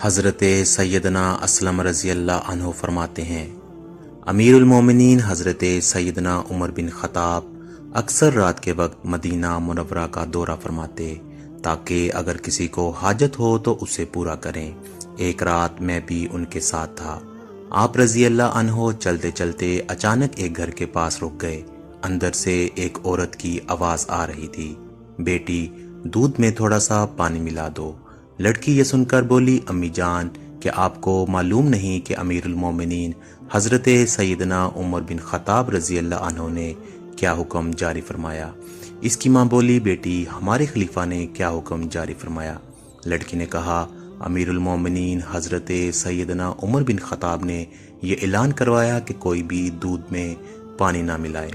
حضرت سیدنا اسلم رضی اللہ عنہ فرماتے ہیں، امیر المومنین حضرت سیدنا عمر بن خطاب اکثر رات کے وقت مدینہ منورہ کا دورہ فرماتے تاکہ اگر کسی کو حاجت ہو تو اسے پورا کریں۔ ایک رات میں بھی ان کے ساتھ تھا۔ آپ رضی اللہ عنہ چلتے چلتے اچانک ایک گھر کے پاس رک گئے۔ اندر سے ایک عورت کی آواز آ رہی تھی، بیٹی دودھ میں تھوڑا سا پانی ملا دو۔ لڑکی یہ سن کر بولی، امی جان، کہ آپ کو معلوم نہیں کہ امیر المومنین حضرت سیدنا عمر بن خطاب رضی اللہ عنہ نے کیا حکم جاری فرمایا؟ اس کی ماں بولی، بیٹی ہمارے خلیفہ نے کیا حکم جاری فرمایا؟ لڑکی نے کہا، امیر المومنین حضرت سیدنا عمر بن خطاب نے یہ اعلان کروایا کہ کوئی بھی دودھ میں پانی نہ ملائے۔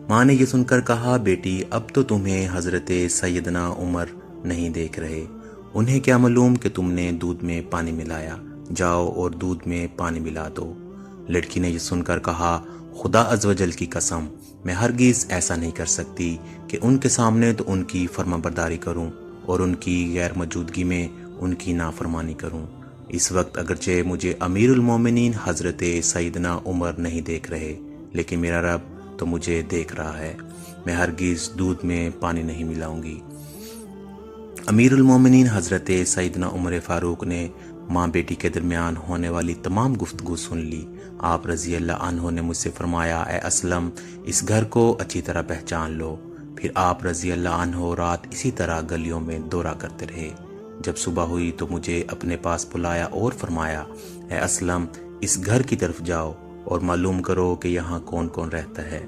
ماں نے یہ سن کر کہا، بیٹی اب تو تمہیں حضرت سیدنا عمر نہیں دیکھ رہے، انہیں کیا معلوم کہ تم نے دودھ میں پانی ملایا؟ جاؤ اور دودھ میں پانی ملا دو۔ لڑکی نے یہ سن کر کہا، خدا عز و جل کی قسم، میں ہرگز ایسا نہیں کر سکتی کہ ان کے سامنے تو ان کی فرما برداری کروں اور ان کی غیر موجودگی میں ان کی نافرمانی کروں۔ اس وقت اگرچہ مجھے امیر المومنین حضرت سیدنا عمر نہیں دیکھ رہے، لیکن میرا رب تو مجھے دیکھ رہا ہے، میں ہرگز دودھ میں پانی نہیں ملاؤں گی۔ امیر المومنین حضرت سیدنا عمر فاروق نے ماں بیٹی کے درمیان ہونے والی تمام گفتگو سن لی۔ آپ رضی اللہ عنہ نے مجھ سے فرمایا، اے اسلم، اس گھر کو اچھی طرح پہچان لو۔ پھر آپ رضی اللہ عنہ رات اسی طرح گلیوں میں دورہ کرتے رہے۔ جب صبح ہوئی تو مجھے اپنے پاس بلایا اور فرمایا، اے اسلم، اس گھر کی طرف جاؤ اور معلوم کرو کہ یہاں کون کون رہتا ہے،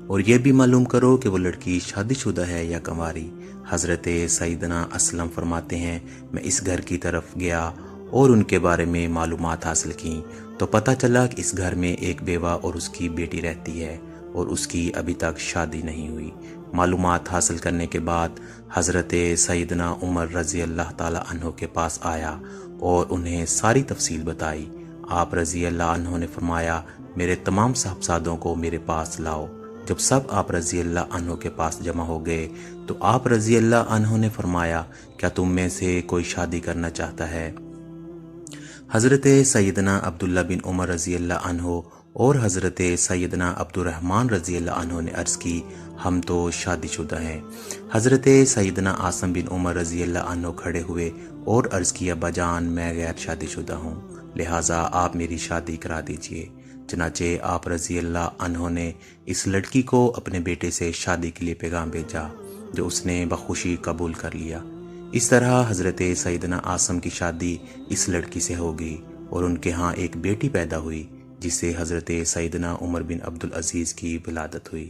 اور یہ بھی معلوم کرو کہ وہ لڑکی شادی شدہ ہے یا کنواری۔ حضرت سیدنا اسلم فرماتے ہیں، میں اس گھر کی طرف گیا اور ان کے بارے میں معلومات حاصل کی تو پتہ چلا کہ اس گھر میں ایک بیوہ اور اس کی بیٹی رہتی ہے اور اس کی ابھی تک شادی نہیں ہوئی۔ معلومات حاصل کرنے کے بعد حضرت سیدنا عمر رضی اللہ تعالی عنہ کے پاس آیا اور انہیں ساری تفصیل بتائی۔ آپ رضی اللہ عنہ نے فرمایا، میرے تمام صاحبزادوں کو میرے پاس لاؤ۔ جب سب آپ رضی اللہ عنہ کے پاس جمع ہو گئے تو آپ رضی اللہ عنہ نے فرمایا، کیا تم میں سے کوئی شادی کرنا چاہتا ہے؟ حضرت سیدنا عبداللہ بن عمر رضی اللہ عنہ اور حضرت سیدنا عبد الرحمن رضی اللہ عنہ نے عرض کی، ہم تو شادی شدہ ہیں۔ حضرت سیدنا عاصم بن عمر رضی اللہ عنہ کھڑے ہوئے اور عرض کی، ابا جان، میں غیر شادی شدہ ہوں، لہٰذا آپ میری شادی کرا دیجئے۔ چنانچہ آپ رضی اللہ عنہ نے اس لڑکی کو اپنے بیٹے سے شادی کے لیے پیغام بھیجا، جو اس نے بخوشی قبول کر لیا۔ اس طرح حضرت سیدنا عاصم کی شادی اس لڑکی سے ہو گئی اور ان کے ہاں ایک بیٹی پیدا ہوئی، جس سے حضرت سیدنا عمر بن عبدالعزیز کی ولادت ہوئی۔